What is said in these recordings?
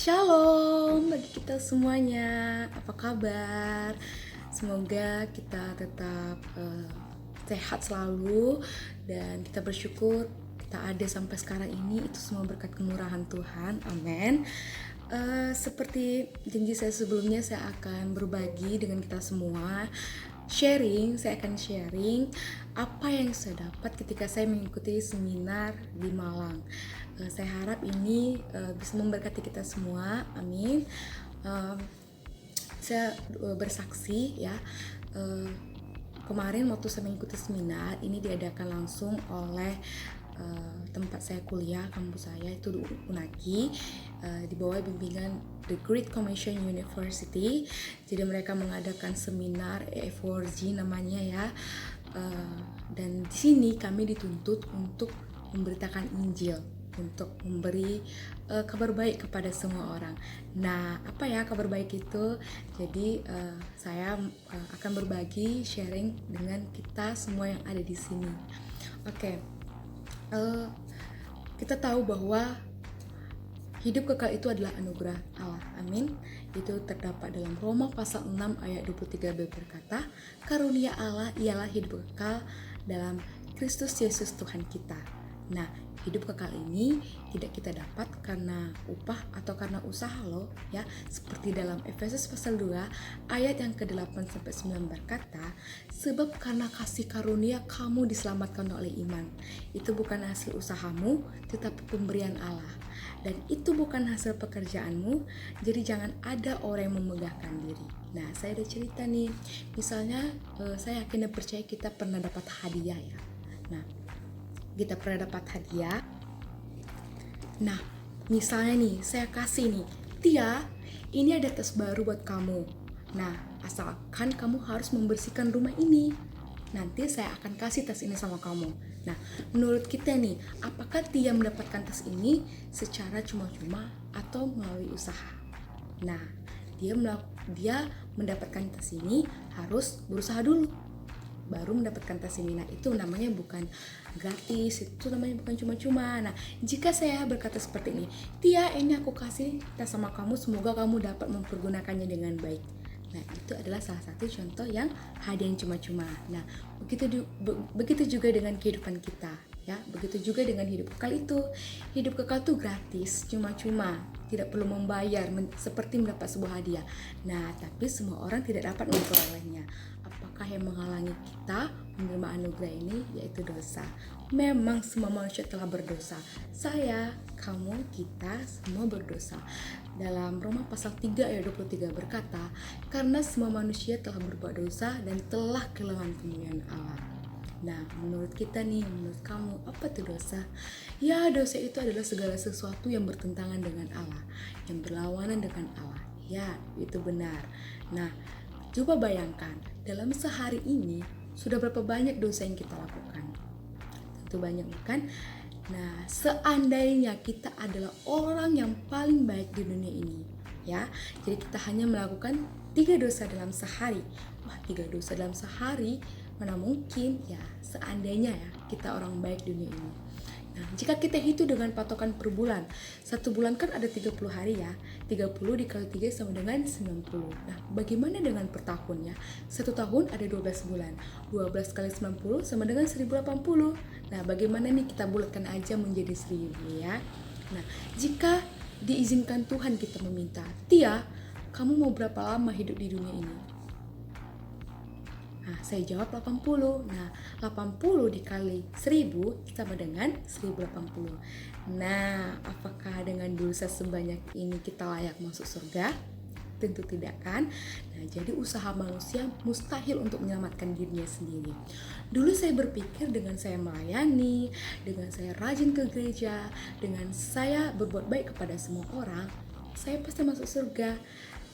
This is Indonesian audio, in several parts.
Shalom bagi kita semuanya, apa kabar? Semoga kita tetap sehat selalu dan kita bersyukur kita ada sampai sekarang ini, itu semua berkat kemurahan Tuhan, amin. Seperti janji saya sebelumnya, saya akan berbagi dengan kita semua. Saya akan sharing apa yang saya dapat ketika saya mengikuti seminar di Malang. Saya harap ini bisa memberkati kita semua, amin. Saya bersaksi ya, kemarin waktu saya mengikuti seminar ini diadakan langsung oleh tempat saya kuliah, kampus saya itu di Unagi, di bawah bimbingan The Great Commission University. Jadi mereka mengadakan seminar E4G namanya ya, dan di sini kami dituntut untuk memberitakan Injil, untuk memberi kabar baik kepada semua orang. Nah, apa ya kabar baik itu? Jadi saya akan berbagi sharing dengan kita semua yang ada di sini. Oke. Kita tahu bahwa hidup kekal itu adalah anugerah Allah, amin. Itu terdapat dalam Roma pasal 6 ayat 23b berkata, karunia Allah ialah hidup kekal dalam Kristus Yesus Tuhan kita. Nah, hidup kekal ini tidak kita dapat karena upah atau karena usaha loh ya. Seperti dalam Efesus pasal 2 ayat yang ke-8 sampai 9 berkata, sebab karena kasih karunia kamu diselamatkan oleh iman. Itu bukan hasil usahamu, tetapi pemberian Allah. Dan itu bukan hasil pekerjaanmu, jadi jangan ada orang yang memegahkan diri. Nah, saya ada cerita nih. Misalnya, saya yakin dan percaya kita pernah dapat hadiah ya. Nah, kita pernah dapat hadiah. Nah, misalnya nih, saya kasih nih, Tia, ini ada tas baru buat kamu. Nah, asalkan kamu harus membersihkan rumah ini. Nanti saya akan kasih tas ini sama kamu. Nah, menurut kita nih, apakah Tia mendapatkan tas ini secara cuma-cuma atau melalui usaha? Nah, dia mendapatkan tas ini harus berusaha dulu, baru mendapatkan tas ini. Nah, itu namanya bukan gratis, itu namanya bukan cuma-cuma. Nah, jika saya berkata seperti ini, Tia, ini aku kasih tas sama kamu, semoga kamu dapat mempergunakannya dengan baik. Nah, itu adalah salah satu contoh yang hadiah yang cuma-cuma. Nah, begitu juga dengan kehidupan kita, ya. Begitu juga dengan hidup kekal itu. Hidup kekal itu gratis, cuma-cuma, tidak perlu membayar, seperti mendapat sebuah hadiah. Nah, tapi semua orang tidak dapat memperolehnya. Apakah yang menghalangi kita menerima anugerah ini? Yaitu dosa. Memang semua manusia telah berdosa. Saya, kamu, kita semua berdosa. Dalam Roma pasal 3 ayat 23 berkata, karena semua manusia telah berbuat dosa dan telah kehilangan kemuliaan Allah. Nah, menurut kita nih, menurut kamu, apa itu dosa? Ya, dosa itu adalah segala sesuatu yang bertentangan dengan Allah, yang berlawanan dengan Allah. Ya, itu benar. Nah, coba bayangkan, dalam sehari ini sudah berapa banyak dosa yang kita lakukan? Tentu banyak, bukan? Nah, seandainya kita adalah orang yang paling baik di dunia ini, ya, jadi kita hanya melakukan 3 dosa dalam sehari. Wah, 3 dosa dalam sehari, mana mungkin ya, seandainya ya, kita orang baik di dunia ini. Nah, jika kita hitung dengan patokan per bulan, 1 bulan kan ada 30 hari ya, 30 dikali 3 sama dengan 90. Nah, bagaimana dengan per tahun ya? 1 tahun ada 12 bulan, 12 kali 90 sama dengan 1080. Nah, bagaimana nih kita bulatkan aja menjadi 1000 ya. Nah, jika diizinkan Tuhan kita meminta, Tia, kamu mau berapa lama hidup di dunia ini? Nah, saya jawab 80. Nah, 80 dikali 1000 sama dengan 1080. Nah, apakah dengan dosa sebanyak ini kita layak masuk surga? Tentu tidak kan? Nah, jadi usaha manusia mustahil untuk menyelamatkan dirinya sendiri. Dulu saya berpikir dengan saya melayani, dengan saya rajin ke gereja, dengan saya berbuat baik kepada semua orang, saya pasti masuk surga.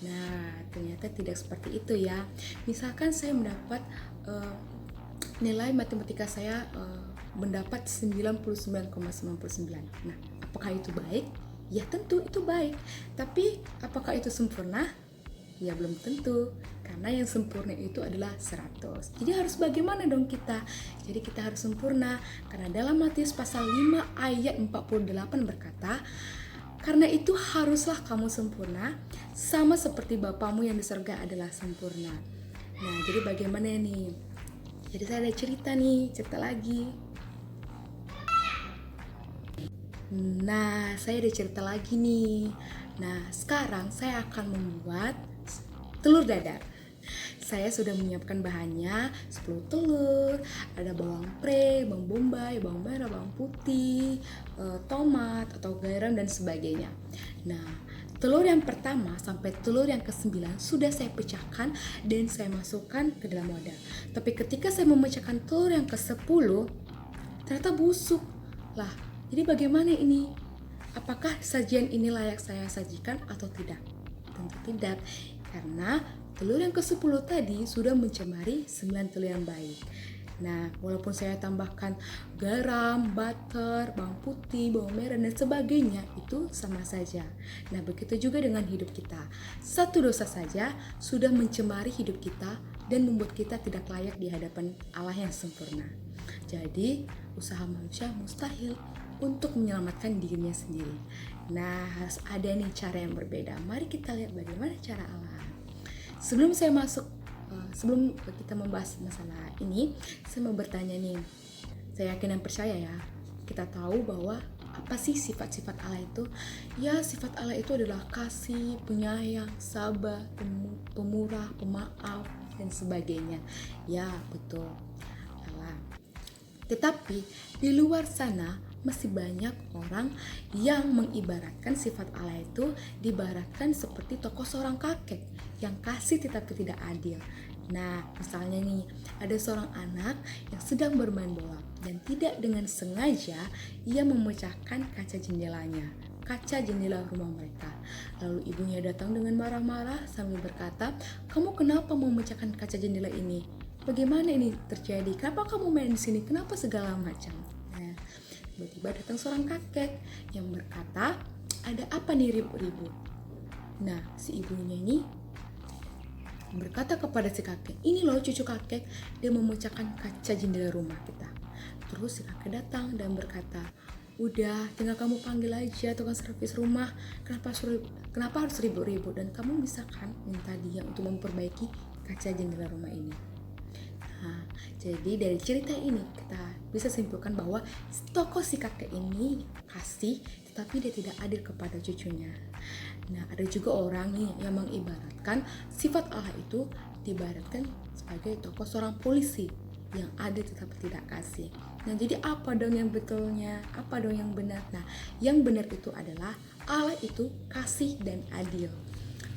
Nah, ternyata tidak seperti itu ya. Misalkan saya mendapat nilai matematika saya mendapat 99,99. Nah, apakah itu baik? Ya tentu itu baik. Tapi apakah itu sempurna? Ya belum tentu. Karena yang sempurna itu adalah 100. Jadi harus bagaimana dong kita? Jadi kita harus sempurna. Karena dalam Matius pasal 5 ayat 48 berkata, Karena itu haruslah kamu sempurna, sama seperti Bapamu yang di surga adalah sempurna. Nah, jadi bagaimana nih? Jadi saya ada cerita lagi. Nah, saya ada cerita lagi nih. Nah, sekarang saya akan membuat telur dadar. Saya sudah menyiapkan bahannya 10 telur, ada bawang pre, bawang bombay, bawang merah, bawang putih, tomat atau garam dan sebagainya. Nah, telur yang pertama sampai telur yang ke-9 sudah saya pecahkan dan saya masukkan ke dalam wadah. Tapi ketika saya memecahkan telur yang ke-10, ternyata busuk. Lah, jadi bagaimana ini? Apakah sajian ini layak saya sajikan atau tidak? Tentu tidak, karena telur yang ke-10 tadi sudah mencemari 9 telur yang baik. Nah, walaupun saya tambahkan garam, butter, bawang putih, bawang merah, dan sebagainya, itu sama saja. Nah, begitu juga dengan hidup kita. Satu dosa saja sudah mencemari hidup kita dan membuat kita tidak layak di hadapan Allah yang sempurna. Jadi, usaha manusia mustahil untuk menyelamatkan dirinya sendiri. Nah, harus ada nih cara yang berbeda. Mari kita lihat bagaimana cara Allah. Sebelum kita membahas masalah ini, saya mau bertanya nih. Saya yakin dan percaya ya, kita tahu bahwa apa sih sifat-sifat Allah itu? Ya, sifat Allah itu adalah kasih, penyayang, sabar, pemurah, pemaaf, dan sebagainya. Ya, betul. Allah. Tetapi di luar sana masih banyak orang yang mengibaratkan sifat Allah itu diibaratkan seperti tokoh seorang kakek yang kasih tetapi tidak adil. Nah, misalnya nih, ada seorang anak yang sedang bermain bola dan tidak dengan sengaja ia memecahkan kaca jendela rumah mereka. Lalu ibunya datang dengan marah-marah sambil berkata, "Kamu kenapa memecahkan kaca jendela ini? Bagaimana ini terjadi? Kenapa kamu main di sini? Kenapa segala macam?" Nah, tiba-tiba datang seorang kakek yang berkata, "Ada apa nih ribut-ribut?" Nah, si ibunya ini berkata kepada si kakek, "Ini loh cucu kakek, dia memecahkan kaca jendela rumah kita." Terus si kakek datang dan berkata, "Udah, tinggal kamu panggil aja tukang servis rumah. Kenapa harus ribut-ribut? Dan kamu bisa kan minta dia untuk memperbaiki kaca jendela rumah ini." Nah, jadi dari cerita ini kita bisa simpulkan bahwa tokoh si kakek ini kasih, tetapi dia tidak adil kepada cucunya. Nah, ada juga orang nih yang mengibaratkan sifat Allah itu diibaratkan sebagai tokoh seorang polisi yang adil tetapi tidak kasih. Nah, jadi apa dong yang betulnya? Apa dong yang benar? Nah, yang benar itu adalah Allah itu kasih dan adil.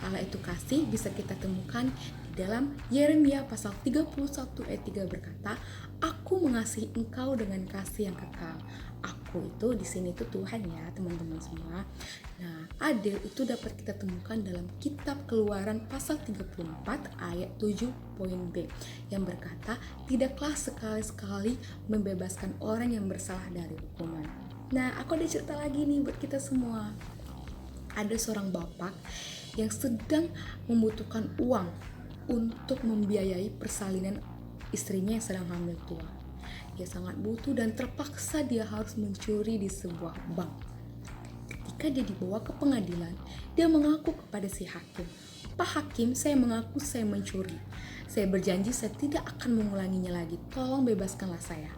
Allah itu kasih bisa kita temukan dalam Yeremia pasal 31 ayat 3 berkata, "Aku mengasihi engkau dengan kasih yang kekal." Aku itu di sini itu Tuhan ya, teman-teman semua. Nah, adil itu dapat kita temukan dalam kitab Keluaran pasal 34 ayat 7 poin B yang berkata, "Tidaklah sekali-sekali membebaskan orang yang bersalah dari hukuman." Nah, aku ada cerita lagi nih buat kita semua. Ada seorang bapak yang sedang membutuhkan uang untuk membiayai persalinan istrinya yang sedang hamil tua. Dia sangat butuh dan terpaksa dia harus mencuri di sebuah bank. Ketika dia dibawa ke pengadilan, dia mengaku kepada si hakim, "Pak Hakim, saya mengaku saya mencuri. Saya berjanji saya tidak akan mengulanginya lagi. Tolong bebaskanlah saya."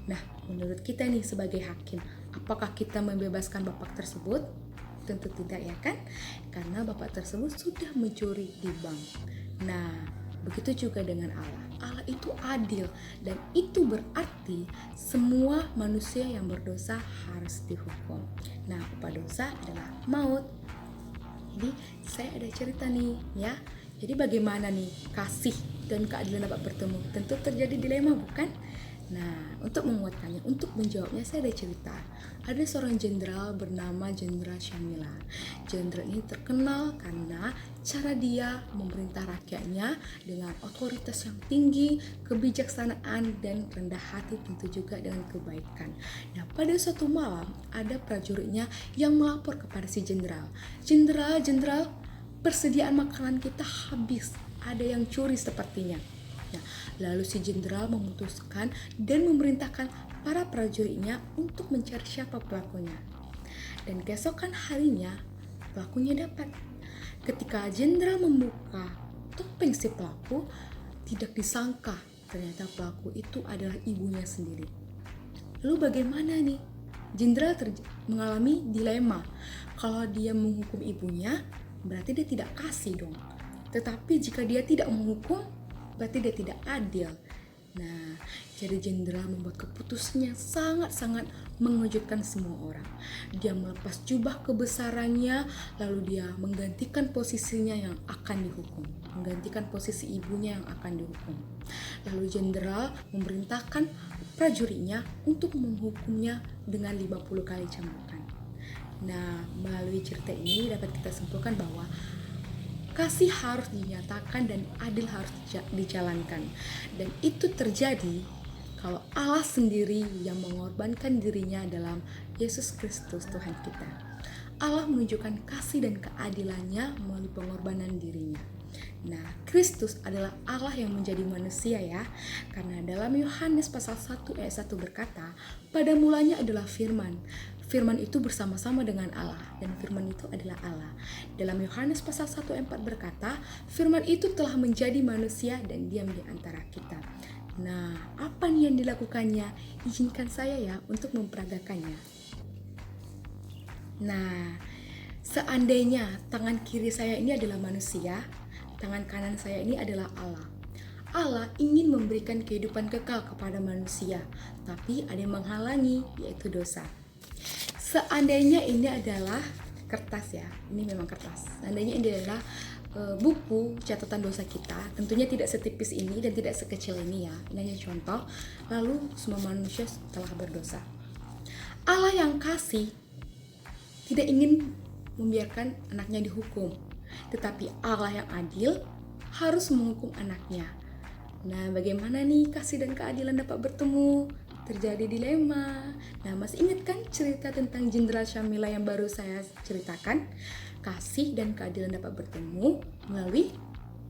Nah, menurut kita nih sebagai hakim, apakah kita membebaskan bapak tersebut? Tentu tidak ya kan? Karena bapak tersebut sudah mencuri di bank. Nah, begitu juga dengan Allah. Allah itu adil dan itu berarti semua manusia yang berdosa harus dihukum. Nah, upah dosa adalah maut. Jadi, saya ada cerita nih ya. Jadi bagaimana nih kasih dan keadilan dapat bertemu? Tentu terjadi dilema, bukan? Nah, untuk menguatkannya, untuk menjawabnya saya ada cerita. Ada seorang jenderal bernama Jenderal Syamila. Jenderal ini terkenal karena cara dia memerintah rakyatnya dengan otoritas yang tinggi, kebijaksanaan, dan rendah hati, tentu juga dengan kebaikan. Nah, pada suatu malam ada prajuritnya yang melapor kepada si jenderal. Jenderal, persediaan makanan kita habis. Ada yang curi sepertinya. Nah, lalu si jenderal memutuskan dan memerintahkan para prajuritnya untuk mencari siapa pelakunya. dan keesokan harinya pelakunya dapat. Ketika jenderal membuka topeng si pelaku, tidak disangka ternyata pelaku itu adalah ibunya sendiri. Lalu bagaimana nih? Jenderal mengalami dilema. Kalau dia menghukum ibunya, berarti dia tidak kasih dong. Tetapi jika dia tidak menghukum, berarti dia tidak adil. Nah, jadi jenderal membuat keputusan yang sangat-sangat mengejutkan semua orang. Dia melepas jubah kebesarannya, lalu dia menggantikan posisinya yang akan dihukum, menggantikan posisi ibunya yang akan dihukum. Lalu jenderal memerintahkan prajuritnya untuk menghukumnya dengan 50 kali cambukan. Nah, melalui cerita ini dapat kita simpulkan bahwa kasih harus dinyatakan dan adil harus dijalankan. Dan itu terjadi kalau Allah sendiri yang mengorbankan dirinya dalam Yesus Kristus Tuhan kita. Allah menunjukkan kasih dan keadilannya melalui pengorbanan dirinya. Nah, Kristus adalah Allah yang menjadi manusia ya. Karena dalam Yohanes pasal 1 ayat 1 berkata, pada mulanya adalah firman. Firman itu bersama-sama dengan Allah dan firman itu adalah Allah. Dalam Yohanes pasal 1 ayat 4 berkata, firman itu telah menjadi manusia dan diam di antara kita. Nah, apa nih yang dilakukannya? Izinkan saya ya untuk memperagakannya. Nah, seandainya tangan kiri saya ini adalah manusia, tangan kanan saya ini adalah Allah. Allah ingin memberikan kehidupan kekal kepada manusia, tapi ada yang menghalangi, yaitu dosa. Seandainya ini adalah kertas ya, ini memang kertas. Seandainya ini adalah buku catatan dosa kita, tentunya tidak setipis ini dan tidak sekecil ini ya. Ini hanya contoh. Lalu semua manusia telah berdosa. Allah yang kasih tidak ingin membiarkan anaknya dihukum, tetapi Allah yang adil harus menghukum anaknya. Nah, bagaimana nih kasih dan keadilan dapat bertemu? Terjadi dilema. Nah, masih ingat kan cerita tentang Jenderal Syamila yang baru saya ceritakan? Kasih dan keadilan dapat bertemu melalui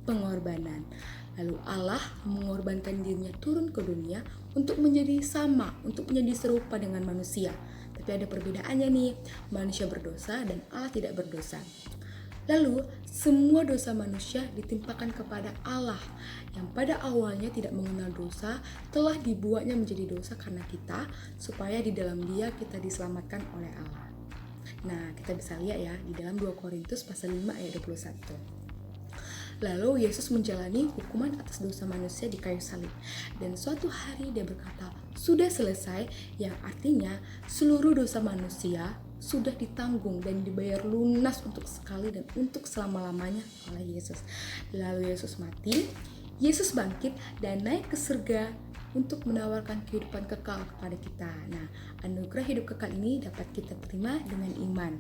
pengorbanan. Lalu Allah mengorbankan dirinya turun ke dunia untuk menjadi sama, untuk menjadi serupa dengan manusia. Tapi ada perbedaannya nih, manusia berdosa dan Allah tidak berdosa. Lalu semua dosa manusia ditimpakan kepada Allah yang pada awalnya tidak mengenal dosa, telah dibuatnya menjadi dosa karena kita, supaya di dalam Dia kita diselamatkan oleh Allah. Nah, kita bisa lihat ya di dalam 2 Korintus pasal 5 ayat 21. Lalu Yesus menjalani hukuman atas dosa manusia di kayu salib. Dan suatu hari dia berkata, sudah selesai, yang artinya seluruh dosa manusia sudah ditanggung dan dibayar lunas untuk sekali dan untuk selama-lamanya oleh Yesus. Lalu Yesus mati, Yesus bangkit dan naik ke surga untuk menawarkan kehidupan kekal kepada kita. Nah, anugerah hidup kekal ini dapat kita terima dengan iman.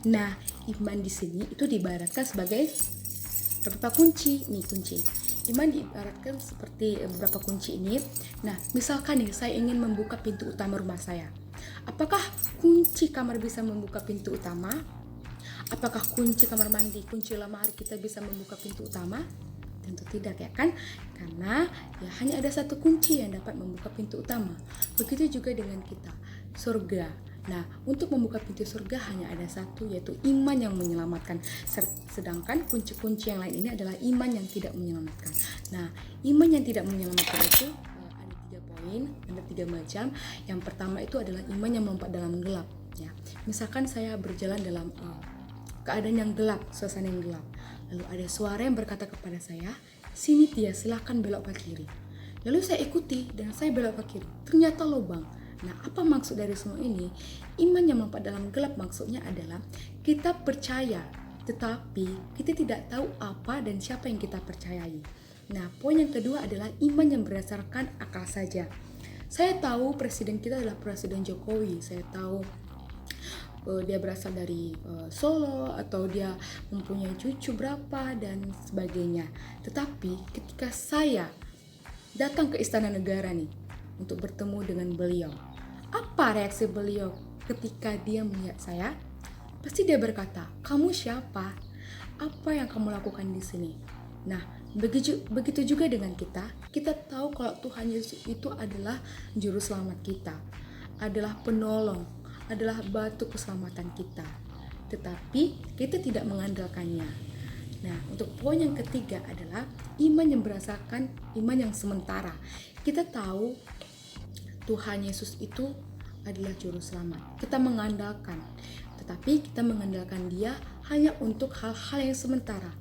Nah, iman di sini itu diibaratkan sebagai beberapa kunci. Nih kunci. Iman diibaratkan seperti beberapa kunci ini. Nah, misalkan nih saya ingin membuka pintu utama rumah saya. Apakah kunci kamar bisa membuka pintu utama? Apakah kunci kamar mandi, kunci lemari kita bisa membuka pintu utama? Tentu tidak ya kan? Karena ya hanya ada satu kunci yang dapat membuka pintu utama. Begitu juga dengan kita, surga. Nah, untuk membuka pintu surga hanya ada satu, yaitu iman yang menyelamatkan. Sedangkan kunci-kunci yang lain ini adalah iman yang tidak menyelamatkan. Nah, iman yang tidak menyelamatkan itu ada 3 poin, ada 3 macam. Yang pertama itu adalah iman yang melompat dalam gelap. Ya, misalkan saya berjalan dalam keadaan yang gelap, suasana yang gelap. Lalu ada suara yang berkata kepada saya, sini Tia, silahkan belok ke kiri. Lalu saya ikuti dan saya belok ke kiri. Ternyata lubang. Nah, apa maksud dari semua ini? Iman yang melompat dalam gelap maksudnya adalah kita percaya, tetapi kita tidak tahu apa dan siapa yang kita percayai. Nah, poin yang kedua adalah iman yang berdasarkan akal saja. Saya tahu presiden kita adalah Presiden Jokowi. Saya tahu dia berasal dari Solo atau dia mempunyai cucu berapa dan sebagainya. Tetapi ketika saya datang ke Istana Negara nih untuk bertemu dengan beliau, apa reaksi beliau ketika dia melihat saya? Pasti dia berkata, kamu siapa? Apa yang kamu lakukan di sini? Nah, begitu juga dengan kita. Kita tahu kalau Tuhan Yesus itu adalah juru selamat kita, adalah penolong, adalah batu keselamatan kita, tetapi kita tidak mengandalkannya. Nah, untuk poin yang ketiga adalah iman yang berdasarkan iman yang sementara. Kita tahu Tuhan Yesus itu adalah juru selamat. Kita mengandalkan, tetapi kita mengandalkan Dia hanya untuk hal-hal yang sementara.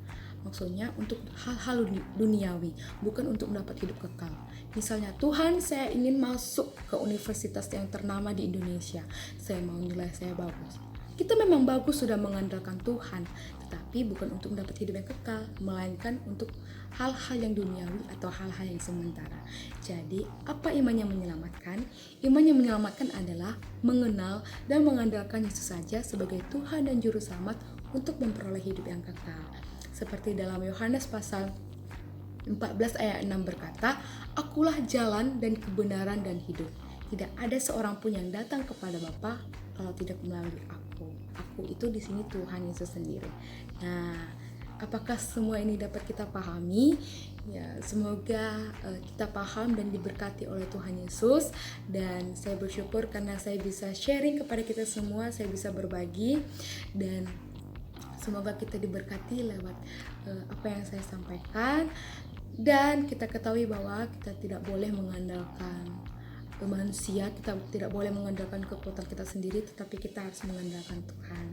Maksudnya untuk hal-hal duniawi, bukan untuk mendapat hidup kekal. Misalnya, Tuhan, saya ingin masuk ke universitas yang ternama di Indonesia. Saya mau nilai saya bagus. Kita memang bagus sudah mengandalkan Tuhan, tetapi bukan untuk mendapat hidup yang kekal, melainkan untuk hal-hal yang duniawi atau hal-hal yang sementara. Jadi, apa iman yang menyelamatkan? Iman yang menyelamatkan adalah mengenal dan mengandalkan Yesus saja sebagai Tuhan dan Juru Selamat untuk memperoleh hidup yang kekal. Seperti dalam Yohanes pasal 14 ayat 6 berkata, "Akulah jalan dan kebenaran dan hidup. Tidak ada seorang pun yang datang kepada Bapa kalau tidak melalui aku." Aku itu di sini Tuhan Yesus sendiri. Nah, apakah semua ini dapat kita pahami? Ya, semoga kita paham dan diberkati oleh Tuhan Yesus. Dan saya bersyukur karena saya bisa sharing kepada kita semua, saya bisa berbagi, dan semoga kita diberkati lewat apa yang saya sampaikan. Dan kita ketahui bahwa kita tidak boleh mengandalkan manusia, kita tidak boleh mengandalkan kekuatan kita sendiri, tetapi kita harus mengandalkan Tuhan.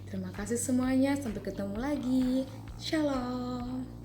Terima kasih semuanya, sampai ketemu lagi. Shalom.